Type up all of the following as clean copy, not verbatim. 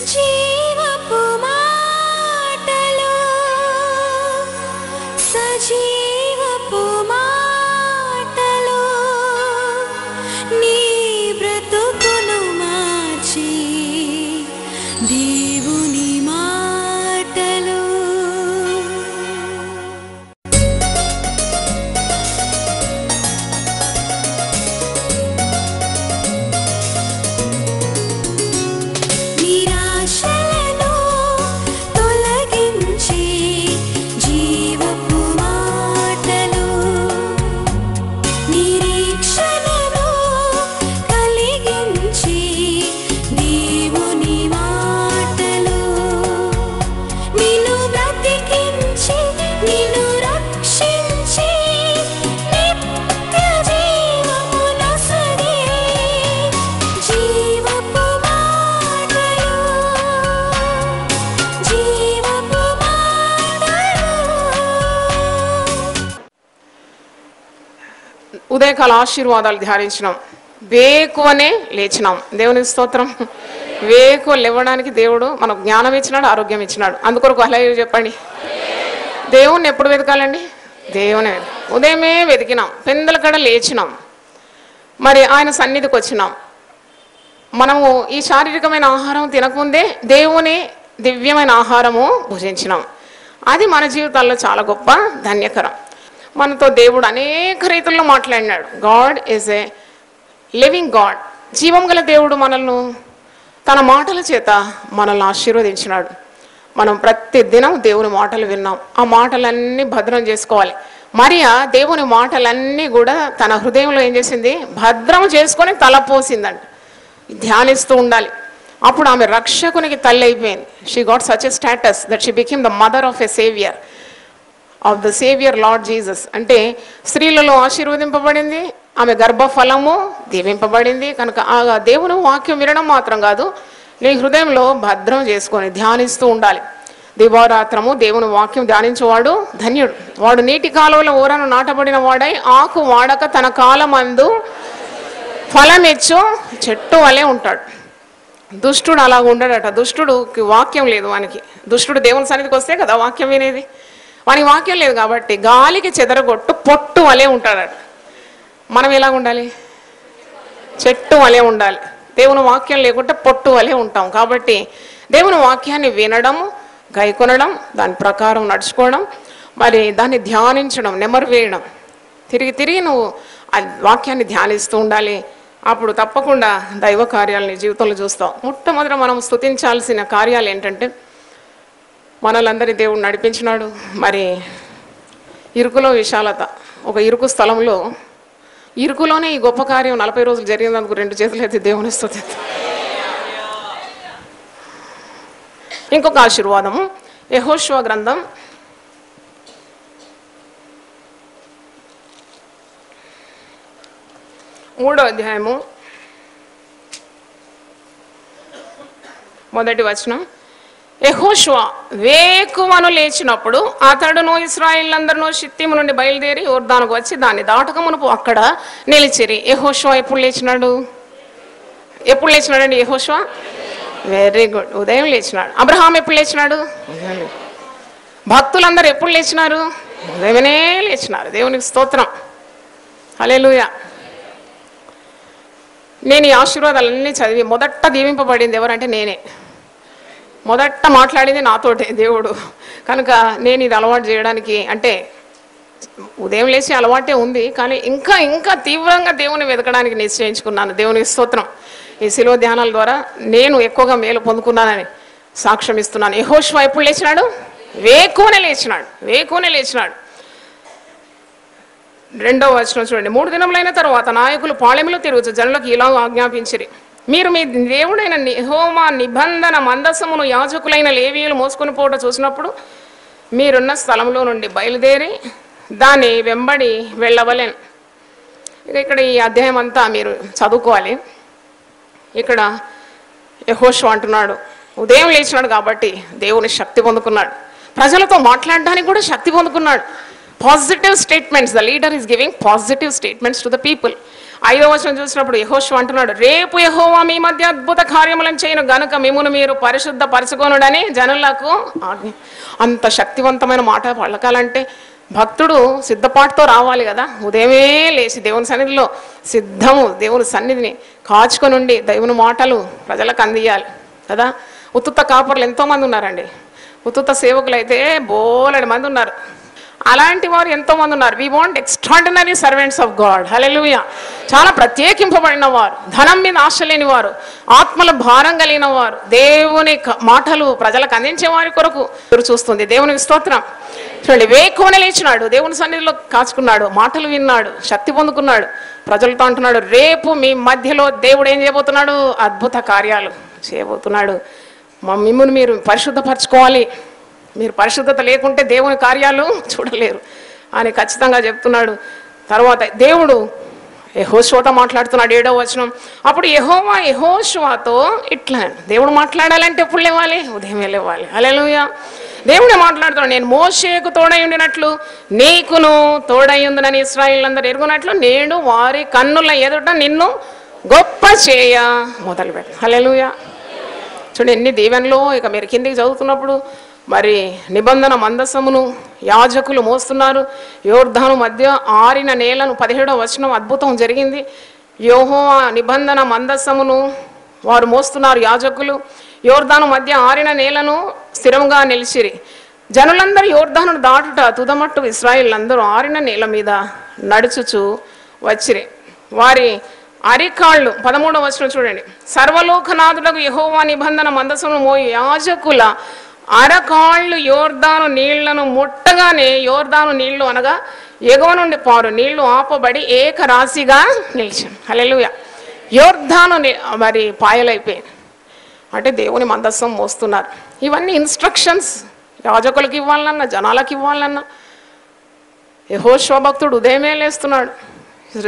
జీవపు మాటలు సజీవపు మాటలు నీ బ్రతుకును మార్చి దేవుని మాటలు. నిరాశలను తొలగించి జీవపు మాటలు నిరీక్షణను కలిగించి దేవుని మాటలు నిన్ను బ్రతికించి నిన్ను రక్షించి నిత్య జీవమునొసగే జీవపు మాటలు జీవపు మాటలు. ఉదయకాల ఆశీర్వాదాలు ధ్యానించినాం. వేకువనే లేచినాం. దేవుని స్తోత్రం. వేకువ లేవడానికి దేవుడు మనకు జ్ఞానం ఇచ్చినాడు, ఆరోగ్యం ఇచ్చినాడు. అందుకొరకు హల్లెలూయా చెప్పండి. దేవుణ్ణి ఎప్పుడు వెతకాలండి? దేవుని ఉదయమే వెతికినాం, పెందల కడ లేచినాం, మరి ఆయన సన్నిధికి వచ్చినాం. మనము ఈ శారీరకమైన ఆహారం తినకుందే దేవుని దివ్యమైన ఆహారము భుజించినాం. అది మన జీవితాల్లో చాలా గొప్ప ధన్యకరం. మనతో దేవుడు అనేక రీతుల్లో మాట్లాడినాడు. God is a living God. జీవం గల దేవుడు మనల్ని తన మాటల చేత మనల్ని ఆశీర్వదించినాడు. మనం ప్రతి దినం దేవుని మాటలు విన్నాం. ఆ మాటలన్నీ భద్రం చేసుకోవాలి. మరియా దేవుని మాటలన్నీ కూడా తన హృదయంలో ఏం చేసింది? భద్రం చేసుకొని తలపోసిందంట. ధ్యానిస్తూ ఉండాలి. అప్పుడు ఆమె రక్షకునికి తల్లి అయిపోయింది. She got such a status that she became the mother of a saviour of the saviour lord Jesus. అంటే స్త్రీలలో ఆశీర్వదింపబడింది, ఆమె గర్భఫలము దీవింపబడింది. కనుక ఆ దేవుని వాక్యం వినడం మాత్రం కాదు, నీ హృదయంలో భద్రం చేసుకొని ధ్యానిస్తూ ఉండాలి. దివారాత్రము దేవుని వాక్యం ధ్యానించేవాడు ధన్యుడు. వాడు నీటి కాలువల ఊరను నాటబడిన వాడై ఆకు వాడక తన కాలమందు ఫలమిచ్చు చెట్టు వలె ఉంటాడు. దుష్టుడు అలాగ ఉండడట. దుష్టుడుకి వాక్యం లేదు. వానికి దుష్టుడు దేవుని సన్నిధికి వస్తే కదా వాక్యం వినేది. వానికి వాక్యం లేదు కాబట్టి గాలికి చెదరగొట్టు పొట్టు వలె ఉంటాడట. మనం ఎలా ఉండాలి? చెట్టు వలె ఉండాలి. దేవుని వాక్యం లేకుంటే పొట్టు వలె ఉంటాం. కాబట్టి దేవుని వాక్యాన్ని వినడం, గైకొనడం, దాని ప్రకారం నడుచుకోవడం, మరి దాన్ని ధ్యానించడం, నెమరు వేయడం, తిరిగి తిరిగి నువ్వు ఆ వాక్యాన్ని ధ్యానిస్తూ ఉండాలి. అప్పుడు తప్పకుండా దైవ కార్యాలని జీవితంలో చూస్తావు. మొట్టమొదట మనం స్తుతించాల్సిన కార్యాలు ఏంటంటే, మనలందరి దేవుడు నడిపించినాడు. మరి ఇరుకులో విశాలత. ఒక ఇరుకు స్థలంలో ఇరుకులోనే ఈ గొప్ప కార్యం 40 రోజులు జరిగినందుకు 2 చేతులు అయితే దేవుని స్తుతిద్దాం. ఇంకొక ఆశీర్వాదము యెహోషువ గ్రంథం 3వ అధ్యాయము 1వ వచనం. యెహోషువ వేకువను లేచినప్పుడు అతడును ఇశ్రాయేలీయులందరూ షిత్తీము నుండి బయలుదేరి యొర్దానుకు వచ్చి దాన్ని దాటకమునుపు అక్కడ నిలిచిరి. యెహోషువ ఎప్పుడు లేచినాడు? ఎప్పుడు లేచినాడండి యెహోషువ? Very good. ఉదయం లేచినాడు. అబ్రహాం ఎప్పుడు లేచినాడు? భక్తులందరూ ఎప్పుడు లేచినారు? ఉదయమే లేచినారు. దేవునికి స్తోత్రం. హల్లెలూయా. నేను ఈ ఆశీర్వాదాలన్నీ చదివి మొదట దీవింపబడింది ఎవరంటే నేనే. మొదట మాట్లాడింది నాతోటే దేవుడు. కనుక నేను ఇది అలవాటు చేయడానికి, అంటే ఉదయం లేచి అలవాటే ఉంది, కానీ ఇంకా ఇంకా తీవ్రంగా దేవుని వెతకడానికి నిశ్చయించుకున్నాను. దేవునికి స్తోత్రం. ఈ శిలువ ధ్యానాల ద్వారా నేను ఎక్కువగా మేలు పొందుకున్నానని సాక్ష్యం ఇస్తున్నాను. యెహోషువ ఎప్పుడు లేచినాడు? వేకువనే లేచినాడు. వేకువనే లేచినాడు. 2వ వచనం చూడండి. 3 దినములైన తరువాత నాయకులు పాళెములో తిరుగుచు జనులకు ఇలా ఆజ్ఞాపించిరి, మీరు మీ దేవుడైన యెహోవా నిబంధన మందసమును యాజకులైన లేవీయులు మోసుకొని పోవట చూసినప్పుడు మీరున్న స్థలంలో నుండి బయలుదేరి దాన్ని వెంబడి వెళ్ళవలెను. ఇక్కడ ఈ అధ్యాయం అంతా మీరు చదువుకోవాలి. ఇక్కడ యెహోషువ అంటున్నాడు, ఉదయం లేచినాడు కాబట్టి దేవుని శక్తి పొందుకున్నాడు. ప్రజలతో మాట్లాడడానికి కూడా శక్తి పొందుకున్నాడు. Positive statements. The leader is giving positive statements to the people. 5వ వచనం చూసినప్పుడు యెహోషువ అంటున్నాడు, రేపు యెహోవా మీ మధ్య అద్భుత కార్యములను చేయను గనుక మిమ్మును మీరు పరిశుద్ధ పరచుకొనుడని జనులకు ఆజ్ఞ. అంత శక్తివంతమైన మాట పలకాలంటే భక్తుడు సిద్ధపాటుతో రావాలి కదా. ఉదయమే లేచి దేవుని సన్నిధిలో సిద్ధము, దేవుని సన్నిధిని కాచుకొని ఉండి దేవుని మాటలు ప్రజలకు అందియాలి కదా. ఉత్తుత కాపర్లు ఎంతోమంది ఉన్నారండి, ఉత్తుత సేవకులు అయితే బోలెడు మంది ఉన్నారు. అలాంటి వారు ఎంతోమంది ఉన్నారు. We want extraordinary servants of God. హల్లెలూయా. చాలా ప్రత్యేకింపబడిన వారు, ధనం మీద ఆశ లేని వారు, ఆత్మల భారం కలిగిన వారు, దేవుని మాటలు ప్రజలకు అందించే వారి కొరకు ఎదురు చూస్తుంది. దేవునికి స్తోత్రం. చూడండి, వేకువనే లేచినాడు, దేవుని సన్నిధిలో కాచుకున్నాడు, మాటలు విన్నాడు, శక్తి పొందుకున్నాడు. ప్రజలతో అంటున్నాడు, రేపు మీ మధ్యలో దేవుడు ఏం చేయబోతున్నాడు? అద్భుత కార్యాలు చేయబోతున్నాడు. మిమ్మల్ని మీరు పరిశుద్ధపరచుకోవాలి, మీరు పరిశుద్ధత లేకుంటే దేవుని కార్యాలు చూడలేరు అని ఖచ్చితంగా చెప్తున్నాడు. తర్వాత దేవుడు యెహోషువతో మాట్లాడుతున్నాడు. 7వ వచనం, అప్పుడు యెహోవా యెహోషువతో ఇట్లా, దేవుడు మాట్లాడాలంటే ఎప్పుడు లేవాలి? ఉదయమే లేవాలి. హల్లెలూయా. దేవుడే మాట్లాడుతున్నాడు, నేను మోషేకు తోడై ఉండినట్లు నీకును తోడై ఉందని ఇశ్రాయేలులందరూ ఎరుగునట్లు నేను వారి కన్నుల ఎదుట నిన్ను గొప్ప చేయ మొదలుపెట్టు. హల్లెలూయా. చూడండి ఎన్ని దీవెనలో. ఇక మీరు కిందికి చదువుతున్నప్పుడు మరి నిబంధన మందసమును యాజకులు మోస్తున్నారు. యోర్దాను మధ్య ఆరిన నేలను, 17వ వచనం, అద్భుతం జరిగింది. యెహోవా నిబంధన మందసమును వారు మోస్తున్నారు యాజకులు. యోర్దాను మధ్య ఆరిన నేలను స్థిరంగా నిలిచిరి. జనులందరూ యోర్దాను దాటుట తుదమట్టు ఇశ్రాయేలులందరూ ఆరిన నేల మీద నడుచుచు వచ్చిరి. వారి అరికాళ్ళు, 13వ వచనం చూడండి, సర్వలోకనాథులకు యెహోవా నిబంధన మందసమును మోయి యాజకుల అరకాళ్ళు యోర్దాను నీళ్లను ముట్టగానే యోర్దాను నీళ్లు అనగా ఎగువ నుండి పారు నీళ్లు ఆపబడి ఏకరాశిగా నిలిచాను. హల్లెలూయా. యోర్దాను మరి పాయలైపోయాయి. అంటే దేవుని మందస్సం మోస్తున్నారు. ఇవన్నీ ఇన్స్ట్రక్షన్స్ యాజకులకు ఇవ్వాలన్నా, జనాలకు ఇవ్వాలన్నా. యెహోషువ భక్తుడు ఉదయమే లేస్తున్నాడు.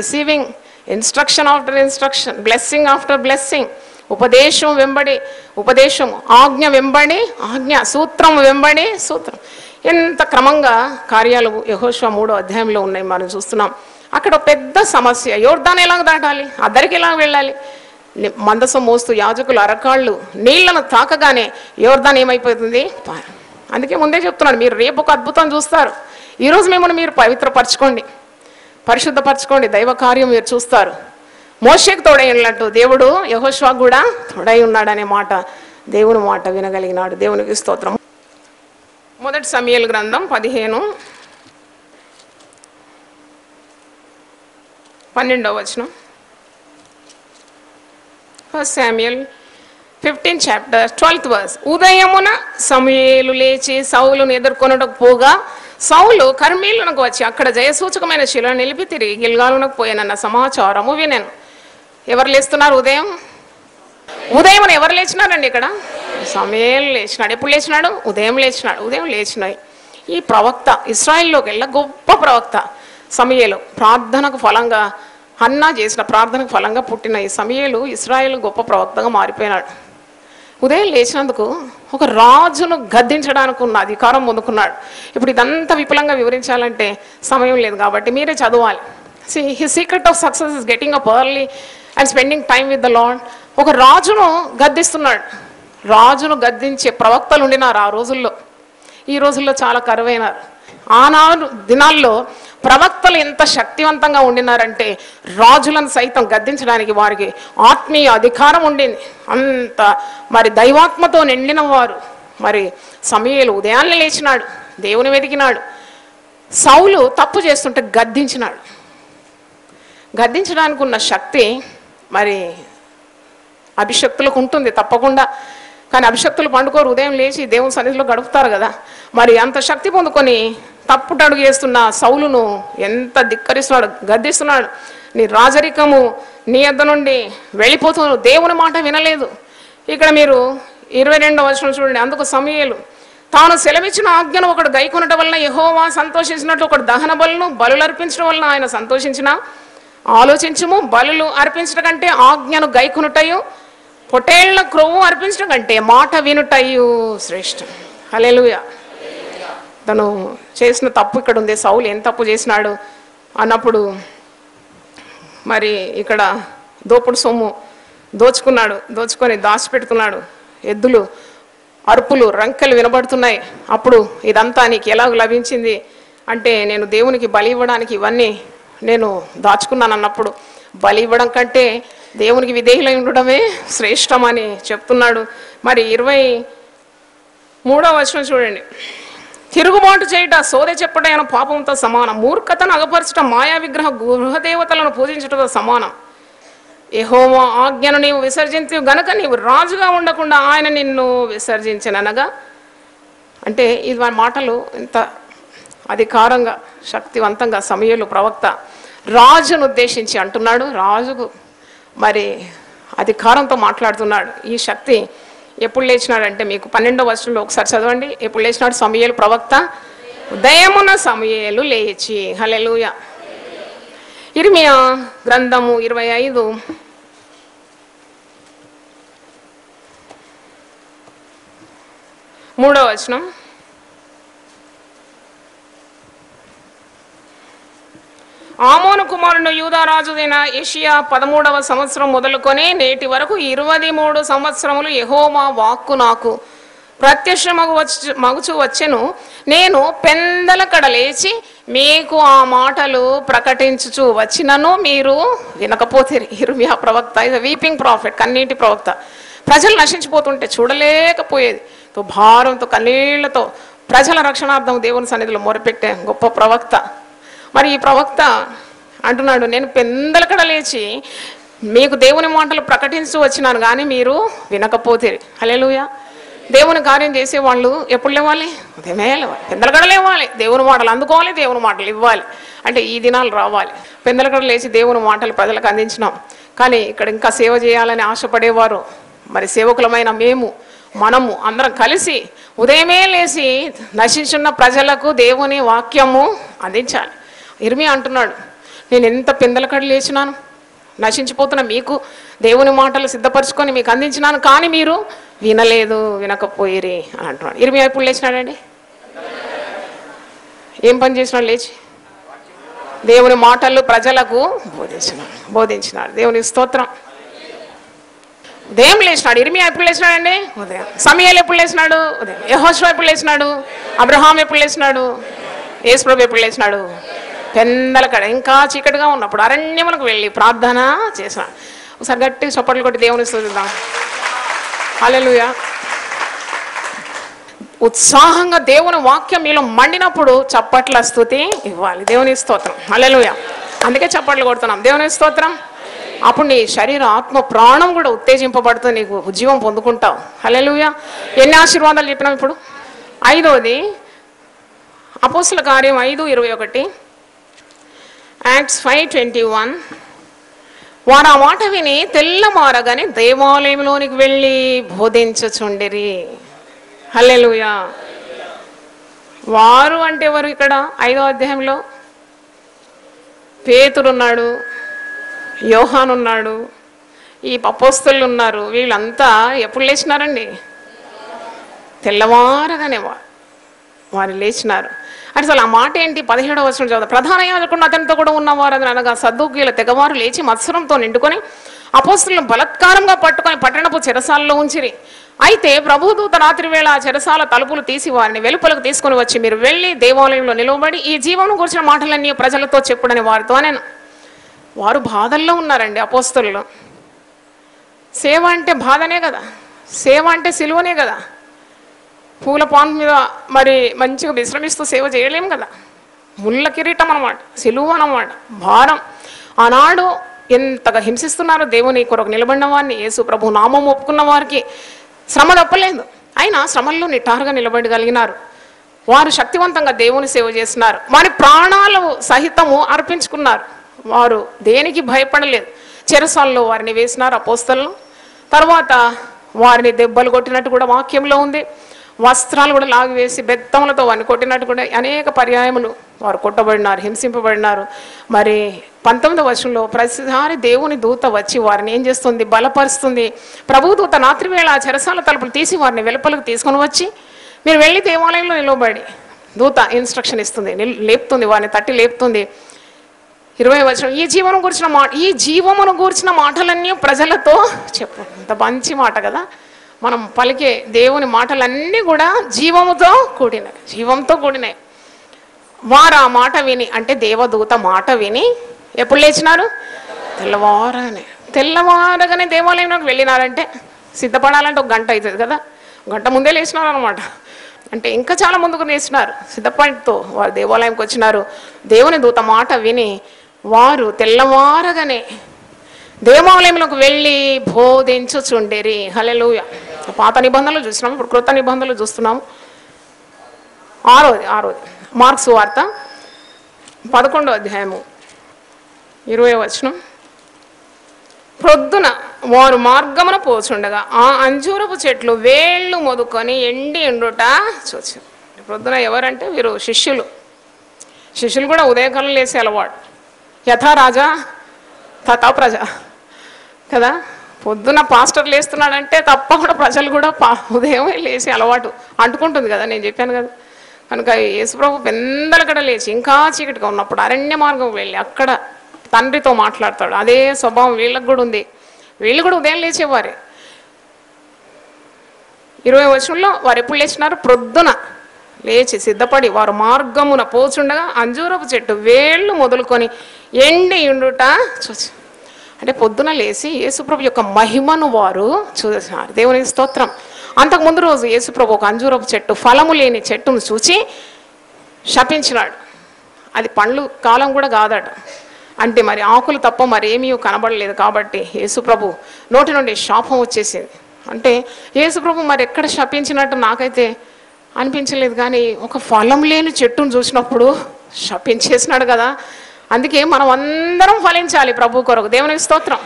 Receiving instruction after instruction, blessing after blessing. ఉపదేశం వెంబడి ఉపదేశం, ఆజ్ఞ వెంబడి ఆజ్ఞ, సూత్రం వెంబడి సూత్రం. ఎంత క్రమంగా కార్యాలు యెహోషువ 3వ అధ్యాయంలో ఉన్నాయి మనం చూస్తున్నాం. అక్కడ పెద్ద సమస్య, యోర్దాను ఎలాగ దాటాలి, అద్దరికి ఎలా వెళ్ళాలి? మందసం మోస్తూ యాజకులు అరకాళ్ళు నీళ్లను తాకగానే యోర్దాను ఏమైపోతుంది? అందుకే ముందే చెప్తున్నాడు, మీరు రేపు ఒక అద్భుతం చూస్తారు. ఈరోజు మిమ్మల్ని మీరు పవిత్రపరచుకోండి, పరిశుద్ధపరచుకోండి, దైవ కార్యం మీరు చూస్తారు. మోషేకు తోడై ఉన్నట్టు దేవుడు యెహోషువకు కూడా తోడై ఉన్నాడనే మాట, దేవుని మాట వినగలిగినాడు. దేవునికి స్తోత్రం. 1 సమూయేలు గ్రంథం 15:12 వచనం. 1 Samuel 15 chapter 12th verse. ఉదయమున సమూయేలు లేచి సౌలును ఎదుర్కొనుటకు పోగా సౌలు కర్మేలునకు వచ్చి అక్కడ జయసూచకమైన శిలను నిలిపి తిరిగి గిల్గాలునకు పోయానన్న సమాచారము వినెను. ఎవరు లేస్తున్నారు ఉదయం? ఉదయం ఎవరు లేచినారండి? ఇక్కడ సమూయేలు లేచినాడు. ఎప్పుడు లేచినాడు? ఉదయం లేచినాడు. ఉదయం లేచినాయి. ఈ ప్రవక్త ఇశ్రాయేల్లోకి వెళ్ళ గొప్ప ప్రవక్త సమూయేలు. ప్రార్థనకు ఫలంగా, హన్నా చేసిన ప్రార్థనకు ఫలంగా పుట్టిన ఈ సమూయేలు ఇశ్రాయేలు గొప్ప ప్రవక్తగా మారిపోయినాడు. ఉదయం లేచినందుకు ఒక రాజును గద్దించడానికి ఉన్న అధికారం పొందుకున్నాడు. ఇప్పుడు ఇదంతా విపులంగా వివరించాలంటే సమయం లేదు కాబట్టి మీరే చదవాలి. His secret of success is getting up early and spending time with the lord. ఒక రాజును గద్దిస్తున్నాడు. రాజును గద్దించే ప్రవక్తలు ఉండినారు ఆ రోజుల్లో. ఈ రోజుల్లో చాలా కరువైనారు. ఆనాడు దినాల్లో ప్రవక్తలు ఎంత శక్తివంతంగా ఉండినారంటే రాజులను సైతం గద్దించడానికి వారికి ఆత్మీయ అధికారం ఉండింది. అంత మరి దైవాత్మతో నిండిన వారు. మరి సమూయేలు ఉదయాన్నే లేచినాడు, దేవుని వెతికినాడు. సౌలు తప్పు చేస్తుంటే గద్దించినాడు. గద్దించడానికి ఉన్న శక్తి మరి అభిషక్తులకు ఉంటుంది తప్పకుండా. కానీ అభిషక్తులు పండుకోరు, ఉదయం లేచి దేవుని సన్నిధిలో గడుపుతారు కదా. మరి అంత శక్తి పొందుకొని తప్పుటడుగు చేస్తున్న సౌలును ఎంత ధిక్కరిస్తున్నాడు, గద్దిస్తున్నాడు. నీ రాజరికము నీ యొద్ద నుండి వెళ్ళిపోతున్నావు, దేవుని మాట వినలేదు. ఇక్కడ మీరు 22వ వచనం చూడండి. అందుకు సమూయేలు తాను సెలవిచ్చిన ఆజ్ఞను ఒకడు గైకొనటం వలన యెహోవా సంతోషించినట్లు ఒకడు దహన బలులు అర్పించడం వలన ఆయన సంతోషించిన. ఆలోచించుము, బలులు అర్పించడం కంటే ఆజ్ఞను గైకొనుటయు, పొటేళ్ల క్రొవ్వు అర్పించడం కంటే మాట వినుటయు శ్రేష్టం. హల్లెలూయా. తను చేసిన తప్పు ఇక్కడ ఉంది. సౌలు ఏం తప్పు చేసినాడు అన్నప్పుడు మరి ఇక్కడ దోపుడు సొమ్ము దోచుకొని దాచిపెడుతున్నాడు. ఎద్దులు అరుపులు రంకెలు వినబడుతున్నాయి. అప్పుడు ఇదంతా నీకు ఎలాగ లభించింది అంటే, నేను దేవునికి బలి ఇవ్వడానికి ఇవన్నీ నేను దాచుకున్నాను అన్నప్పుడు, బలి ఇవ్వడం కంటే దేవునికి విధేయులై ఉండడమే శ్రేష్టమని చెప్తున్నాడు. మరి 23వ వచనం చూడండి. తిరుగుబాటు చేయుట సోదె చెప్పటైన పాపంతో సమానం, మూర్ఖతను అగపరచటం మాయా విగ్రహ గృహదేవతలను పూజించటంతో సమానం. యెహోవా ఆజ్ఞను నీవు విసర్జించు గనుక నీవు రాజుగా ఉండకుండా ఆయన నిన్ను విసర్జించననగా. అంటే ఇది వారి మాటలు ఇంత అధికారంగా శక్తివంతంగా సమూయేలు ప్రవక్త రాజును ఉద్దేశించి అంటున్నాడు. రాజుకు మరి అధికారంతో మాట్లాడుతున్నాడు. ఈ శక్తి ఎప్పుడు లేచినాడంటే, మీకు 12వ వచనంలో ఒకసారి చదవండి. ఎప్పుడు లేచినాడు సమూయేలు ప్రవక్త? ఉదయమున సమూయేలు లేచి. హల్లెలూయా. ఇర్మియా గ్రంథము 25:3వ వచనం. ఆమోను కుమారుడు యూదారాజుదైన యోషియా 13వ సంవత్సరం మొదలుకొని నేటి వరకు 23 సంవత్సరములు యెహోవా వాక్కు నాకు ప్రత్యక్షమగుచు వచ్చెను. నేను పెందల కడ లేచి మీకు ఆ మాటలు ప్రకటించుచు వచ్చినను మీరు వినకపోతే. ఇర్మియా ప్రవక్త ఇది వీపింగ్ ప్రాఫిట్, కన్నీటి ప్రవక్త. ప్రజలు నశించిపోతుంటే చూడలేకపోయేది. భారంతో కన్నీళ్లతో ప్రజల రక్షణార్థం దేవుని సన్నిధిలో మొరపెట్టే గొప్ప ప్రవక్త. మరి ఈ ప్రవక్త అంటున్నాడు, నేను పెందల కడ లేచి మీకు దేవుని మాటలు ప్రకటించు వచ్చినాను కానీ మీరు వినకపోతే. హల్లెలూయా. దేవుని కార్యం చేసేవాళ్ళు ఎప్పుడు లేవాలి? ఉదయమే లేవాలి, పెందలగడ లేవాలి, దేవుని మాటలు అందుకోవాలి, దేవుని మాటలు ఇవ్వాలి. అంటే ఈ దినాలు రావాలి. పెందలగడ లేచి దేవుని మాటలు ప్రజలకు అందించినాం. కానీ ఇక్కడ ఇంకా సేవ చేయాలని ఆశపడేవారు, మరి సేవకులమైన మనము అందరం కలిసి ఉదయమే లేచి నశించున్న ప్రజలకు దేవుని వాక్యము అందించాలి. ఇర్మియా అంటున్నాడు, నేను ఎంత పెందలకడ లేచినాను, నశించిపోతున్న మీకు దేవుని మాటలు సిద్ధపరచుకొని మీకు అందించినాను కానీ మీరు వినలేదు, వినకపోయిరి అని అంటున్నాడు. ఇర్మియా ఎప్పుడు లేచినాడండి? ఏం పని చేసినాడు? లేచి దేవుని మాటలు ప్రజలకు బోధించినాడు. దేవుని స్తోత్రం. ఉదయం లేచినాడు. ఇర్మియా ఎప్పుడు లేచినాడండి? ఉదయం. సమూయేలు ఎప్పుడు లేచినాడు? ఉదయం. యెహోషువ ఎప్పుడు లేచినాడు? అబ్రహాం ఎప్పుడు లేచినాడు? యేసు ప్రభు ఎప్పుడు లేచినాడు? పెందలకడ ఇంకా చీకటిగా ఉన్నప్పుడు అరణ్యములకు వెళ్ళి ప్రార్థన చేసినాడు. ఒకసారి గట్టి చప్పట్లు కొట్టి దేవుని స్తుతిద్దాం. హల్లెలూయా. ఉత్సాహంగా దేవుని వాక్యం మీలో మండినప్పుడు చప్పట్ల స్తుతి ఇవ్వాలి. దేవుని స్తోత్రం. హల్లెలూయా. అందుకే చప్పట్లు కొడుతున్నాం. దేవుని స్తోత్రం. అప్పుడు నీ శరీర ఆత్మ ప్రాణం కూడా ఉత్తేజింపబడుతుంది, నీకు ఉజ్జీవం పొందుకుంటావు. హల్లెలూయా. ఎన్ని ఆశీర్వాదాలు చెప్పినాం ఇప్పుడు? 5వది అపోస్తుల కార్యం 5:21, యాక్ట్స్ 5:21. వారు ఆ మాట విని తెల్లమారగానే దేవాలయంలోనికి వెళ్ళి బోధించుచుండిరి. హల్లెలూయా. వారు అంటే ఎవరు? ఇక్కడ 5వ అధ్యాయంలో పేతురున్నాడు, యోహానున్నాడు, ఈ అపోస్తలులు ఉన్నారు. వీళ్ళంతా ఎప్పుడు లేచినారండి? తెల్లవారగానే వారు లేచినారు. అసలు ఆ మాట ఏంటి? 17వ వచనం చదువు. ప్రధాన యాజకుడు అతనితో కూడా ఉన్నవారు అని అనగా సద్దూకీయుల తెగవారు లేచి మత్సరంతో నిండుకొని అపోస్తలులను బలత్కారంగా పట్టుకొని పట్టణపు చెరసాలలో ఉంచిరి. అయితే ప్రభుదూత రాత్రి వేళ ఆ చెరసాల తలుపులు తీసి వారిని వెలుపలకు తీసుకుని వచ్చి, మీరు వెళ్ళి దేవాలయంలో నిలవబడి ఈ జీవనం గురించిన మాటలన్నీ ప్రజలతో చెప్పుడని వారితో నేను. వారు బాధల్లో ఉన్నారండి అపోస్తలులు. సేవ అంటే బాధనే కదా, సేవ అంటే సిలువనే కదా. పూల పాన్ మీద మరి మంచిగా విశ్రమిస్తూ సేవ చేయలేము కదా. ముళ్ళ కిరీటం అన్నమాట, సిలువ అన్నమాట, భారం. ఆనాడు ఎంతగా హింసిస్తున్నారు దేవుని కొరకు నిలబడిన వారిని. యేసు ప్రభు నామం ఒప్పుకున్న వారికి శ్రమ తప్పలేదు, అయినా శ్రమల్లో నిటారుగా నిలబడగలిగినారు. వారు శక్తివంతంగా దేవుని సేవ చేస్తున్నారు. వారి ప్రాణాలు సహితము అర్పించుకున్నారు. వారు దేనికి భయపడలేదు. చెరసాల్లో వారిని వేసినారు అపోస్తలను. తర్వాత వారిని దెబ్బలు కొట్టినట్టు కూడా వాక్యంలో ఉంది. వస్త్రాలు కూడా లాగివేసి బెత్తములతో వారిని కొట్టినట్టు కూడా అనేక పర్యాయములు వారు కొట్టబడినారు, హింసింపబడినారు. మరి 19వ వచనంలో ప్రతిసారి దేవుని దూత వచ్చి వారిని ఏం చేస్తుంది? బలపరుస్తుంది. ప్రభు దూత రాత్రి వేళ చెరసాల తలుపులు తీసి వారిని వెలుపలకు తీసుకొని వచ్చి, మీరు వెళ్ళి దేవాలయంలో నిలబడి, దూత ఇన్స్ట్రక్షన్ ఇస్తుంది, లేపుతుంది, వారిని తట్టి లేపుతుంది. 20వ వచనం, ఈ జీవమును గూర్చిన మాటలన్నీ ప్రజలతో చెప్పు. ఇంత మంచి మాట కదా. మనం పలికే దేవుని మాటలన్నీ కూడా జీవముతో కూడినాయి. వారు ఆ మాట విని, అంటే దేవదూత మాట విని ఎప్పుడు లేచినారు? తెల్లవారగానే దేవాలయంలోకి వెళ్ళినారంటే సిద్ధపడాలంటే 1 గంట అవుతుంది కదా. 1 గంట ముందే లేచినారు అనమాట. అంటే ఇంకా చాలా ముందుకు లేచినారు. సిద్ధపడితో వారు దేవాలయంకి వచ్చినారు. దేవుని దూత మాట విని వారు తెల్లవారగానే దేవాలయంలోకి వెళ్ళి బోధించుచుండేరి. హల్లెలూయా. పాత నిబంధనలు చూసినాము, ఇప్పుడు కృత నిబంధనలు చూస్తున్నాము. 6వ మార్కు సువార్త 11వ అధ్యాయము 20వ వచనం. ప్రొద్దున వారు మార్గమున పోచుండగా ఆ అంజూరపు చెట్లు వేళ్ళు మొదుకొని ఎండి ఎండుట చూచారు. ప్రొద్దున ఎవరంటే వీరు శిష్యులు కూడా ఉదయకాలం లేసే అలవాటు. యథా రాజా తథా ప్రజ కదా. పొద్దున పాస్టర్ లేస్తున్నాడంటే తప్పకుండా ప్రజలు కూడా ఉదయం లేచి అలవాటు అంటుకుంటుంది కదా. నేను చెప్పాను కదా. కనుక యేసుప్రభు పెందలకడ లేచి ఇంకా చీకటిగా ఉన్నప్పుడు అరణ్య మార్గం వెళ్ళి అక్కడ తండ్రితో మాట్లాడతాడు. అదే స్వభావం వీళ్ళకి కూడా ఉంది. వీళ్ళు కూడా ఉదయం లేచేవారే. 20వ వచనంలో వారు ఎప్పుడు లేచినారు? ప్రొద్దున లేచి సిద్ధపడి వారు మార్గమున పోచుండగా అంజూరపు చెట్టు వేళ్ళు మొదలుకొని ఎండి ఉండుట చూసి, అంటే పొద్దున లేచి యేసుప్రభు యొక్క మహిమను వారు చూసినారు. దేవునికి స్తోత్రం. అంతకుముందు రోజు యేసుప్రభు ఒక అంజూరపు చెట్టు, ఫలము లేని చెట్టును చూచి శపించినాడు. అది పండ్లు కాలం కూడా కాదట. అంటే మరి ఆకులు తప్ప మరేమీ కనబడలేదు కాబట్టి యేసుప్రభు నోటి నుండి శాపం వచ్చేసింది. అంటే యేసుప్రభు మరి ఎక్కడ శపించినట్టు నాకైతే అనిపించలేదు. కానీ ఒక ఫలం లేని చెట్టును చూసినప్పుడు శపించేసినాడు కదా. అందుకే మనం అందరం ఫలించాలి ప్రభు కొరకు. దేవునికి స్తోత్రం.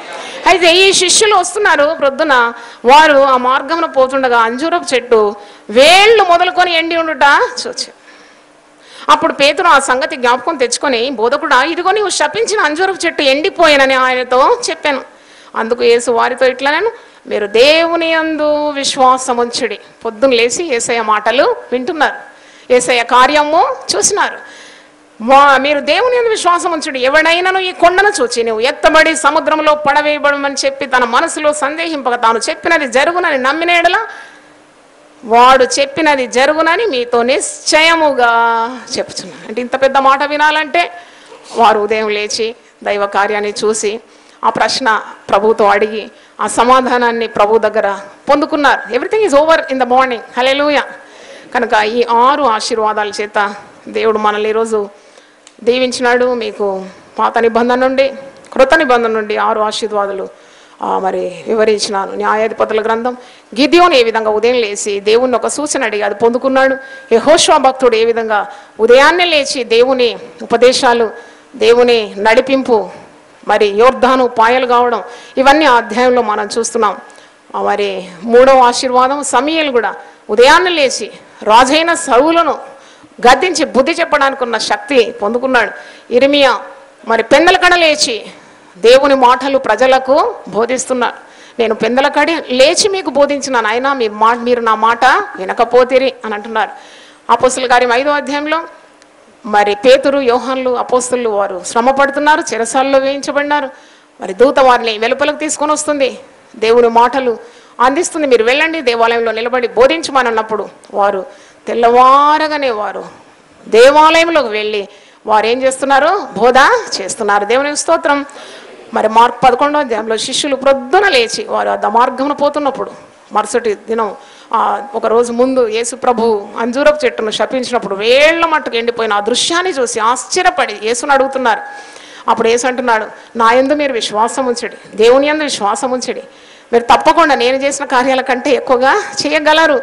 అయితే ఈ శిష్యులు వస్తున్నారు ప్రొద్దున. వారు ఆ మార్గంలో పోతుండగా అంజూరపు చెట్టు వేళ్ళు మొదలుకొని ఎండి ఉండుట చూచి, అప్పుడు పేతురు ఆ సంగతి జ్ఞాపకం తెచ్చుకొని, బోధకుడా, ఇదిగో నీవు శపించిన అంజూరపు చెట్టు ఎండిపోయానని ఆయనతో చెప్పాను. అందుకు యేసు వారితో ఇట్లనెను, మీరు దేవుని యందు విశ్వాసం ఉంచుడి. పొద్దున్న లేచి యేసయ్య మాటలు వింటున్నారు, యేసయ్య కార్యము చూసినారు. మీరు దేవుని యందు విశ్వాసం ఉంచుడి. ఎవడైనాను ఈ కొండను చూచి నువ్వు ఎత్తబడి సముద్రంలో పడవేయబడమని చెప్పి తన మనసులో సందేహింపక తాను చెప్పినది జరుగునని నమ్మినేడలా వాడు చెప్పినది జరుగునని మీతో నిశ్చయముగా చెప్తున్నాను. అంటే ఇంత పెద్ద మాట వినాలంటే వారు ఉదయం లేచి దైవ కార్యాన్ని చూసి ఆ ప్రశ్న ప్రభుతో అడిగి ఆ సమాధానాన్ని ప్రభు దగ్గర పొందుకున్నారు. Everything is over in the morning. Hallelujah. కనుక ఈ 6 ఆశీర్వాదాల చేత దేవుడు మనల్ని ఈరోజు దీవించినాడు. మీకు పాత నిబంధన నుండి కృత నిబంధన నుండి 6 ఆశీర్వాదాలు మరి వివరించినాను. న్యాయాధిపతుల గ్రంథం, గిద్యోను ఏ విధంగా ఉదయం లేచి దేవుణ్ణి ఒక సూచన అడిగి అది పొందుకున్నాడు. యెహోషువ భక్తుడు ఏ విధంగా ఉదయాన్నే లేచి దేవుని ఉపదేశాలు, దేవుని నడిపింపు, మరి యోర్దాను పాయలు కావడం, ఇవన్నీ ఆ అధ్యాయంలో మనం చూస్తున్నాం. మరి 3వ ఆశీర్వాదం, సమూయేలు కూడా ఉదయాన్నే లేచి రాజైన సౌలును గద్దించి బుద్ధి చెప్పడానికి ఉన్న శక్తి పొందుకున్నాడు. ఇర్మియా మరి పెందలకడ లేచి దేవుని మాటలు ప్రజలకు బోధిస్తున్నాడు. నేను పెందలకడి లేచి మీకు బోధించినాను, అయినా మీరు నా మాట వినకపోతిరి అని అంటున్నారు. అపోస్తుల కార్యం 5వ అధ్యాయంలో మరి పేతురు, యోహాన్లు, అపోస్తులు వారు శ్రమ పడుతున్నారు, చెరసాల్లో వేయించబడినారు. మరి దూత వారిని వెలుపలకు తీసుకొని వస్తుంది, దేవుని మాటలు అందిస్తుంది. మీరు వెళ్ళండి దేవాలయంలో నిలబడి బోధించమని అన్నప్పుడు వారు తెల్లవారగానే వారు దేవాలయంలోకి వెళ్ళి వారు ఏం చేస్తున్నారు? బోధ చేస్తున్నారు. దేవునికి స్తోత్రం. మరి మార్కు 11వ అధ్యాయంలో శిష్యులు ప్రొద్దున లేచి వారు ఆ మార్గమున పోతున్నప్పుడు మరుసటి దినం ఒక రోజు ముందు యేసు ప్రభు అంజూరపు చెట్టును శపించినప్పుడు వేళ్ల మట్టుకు ఎండిపోయిన ఆ దృశ్యాన్ని చూసి ఆశ్చర్యపడి యేసును అడుగుతున్నారు. అప్పుడు యేసు అంటున్నాడు, నా యందు మీరు విశ్వాసం ఉంచండి, దేవుని యందు విశ్వాసం ఉంచండి, మీరు తప్పకుండా నేను చేసిన కార్యాల కంటే ఎక్కువగా చేయగలరు.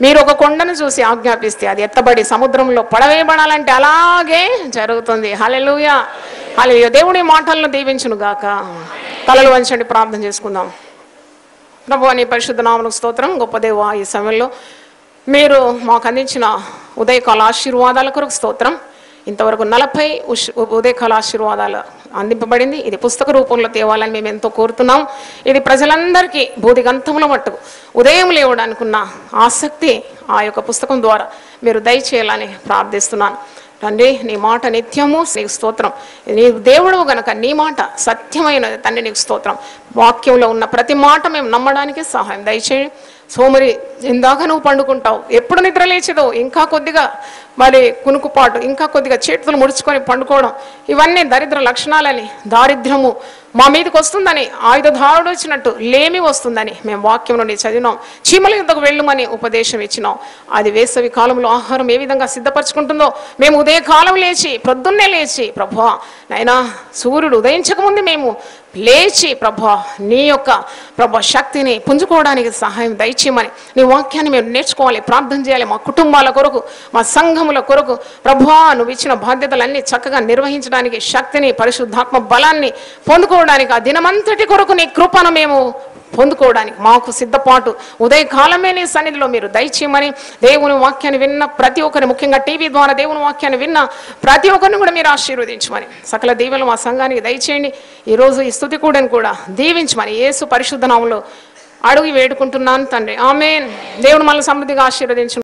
మీరు ఒక కొండను చూసి ఆజ్ఞాపిస్తే అది ఎత్తబడి సముద్రంలో పడవేయబడాలంటే అలాగే జరుగుతుంది. హల్లెలూయా, హల్లెలూయా. దేవుని మాటలను దీవించును గాక. తలలు వంచండి, ప్రార్థన చేసుకుందాం. ప్రభువా, నీ పరిశుద్ధ నామమునకు స్తోత్రం. గొప్ప దేవా, ఈ సమయంలో మీరు మాకు అందించిన ఉదయకాల ఆశీర్వాదాల కొరకు స్తోత్రం. ఇంతవరకు 40 ఉదయకాల ఆశీర్వాదాలు అందింపబడింది. ఇది పుస్తక రూపంలో తేవాలని మేము ఎంతో కోరుతున్నాం. ఇది ప్రజలందరికీ బోధిగంతముల మట్టుకు ఉదయం లేవడానికి ఉన్న ఆసక్తి ఆ యొక్క పుస్తకం ద్వారా మీరు దయచేయాలని ప్రార్థిస్తున్నాను. తండ్రి నీ మాట నిత్యము నీకు స్తోత్రం. నీ దేవుడు గనక నీ మాట సత్యమైనది తండ్రి, నీకు స్తోత్రం. వాక్యంలో ఉన్న ప్రతి మాట మేము నమ్మడానికి సహాయం దయచేయండి. సోమరి ఇందాక నువ్వు పండుకుంటావు, ఎప్పుడు నిద్ర లేచేదో ఇంకా కొద్దిగా మరి కునుకుపాటు, ఇంకా కొద్దిగా చేతులు ముడుచుకొని పండుకోవడం, ఇవన్నీ దరిద్ర లక్షణాలని, దారిద్ర్యము మా మీదకి వస్తుందని, ఆయుధధారుడు వచ్చినట్టు లేమి వస్తుందని మేము వాక్యం నుండి చదివినాం. చీమల యుద్ధకు వెళ్ళమని ఉపదేశం ఇచ్చినాం. అది వేసవి కాలంలో ఆహారం ఏ విధంగా సిద్ధపరచుకుంటుందో మేము ఉదయకాలం లేచి ప్రొద్దున్నే లేచి ప్రభువా నైనా సూర్యుడు ఉదయించకముందు మేము లేచి ప్రభువా నీ యొక్క ప్రభా శక్తిని పుంజుకోవడానికి సహాయం దయచేయమని నీ వాక్యాన్ని మేము నేర్చుకోవాలి, ప్రార్థన చేయాలి. మా కుటుంబాల కొరకు, మా సంఘముల కొరకు ప్రభువా నువ్వు ఇచ్చిన బాధ్యతలన్నీ చక్కగా నిర్వహించడానికి శక్తిని, పరిశుద్ధాత్మ బలాన్ని పొందుకోవడానికి, ఆ దినమంతటి కొరకు నీ కృపను మేము పొందుకోవడానికి మాకు సిద్ధపాటు ఉదయకాలమే నీ సన్నిధిలో మీరు దయచేయమని, దేవుని వాక్యాన్ని విన్న ప్రతి ఒక్కరిని, ముఖ్యంగా టీవీ ద్వారా దేవుని వాక్యాన్ని విన్న ప్రతి ఒక్కరిని కూడా మీరు ఆశీర్వదించమని, సకల దీవెనలు మా సంఘానికి దయచేయండి. ఈరోజు ఈ స్తుతి కూడా దీవించమని యేసు పరిశుద్ధ నామములో అడుగు వేడుకుంటున్నాను తండ్రి, ఆమేన్. దేవుడు మనల్ని సమృద్ధిగా ఆశీర్వదించు.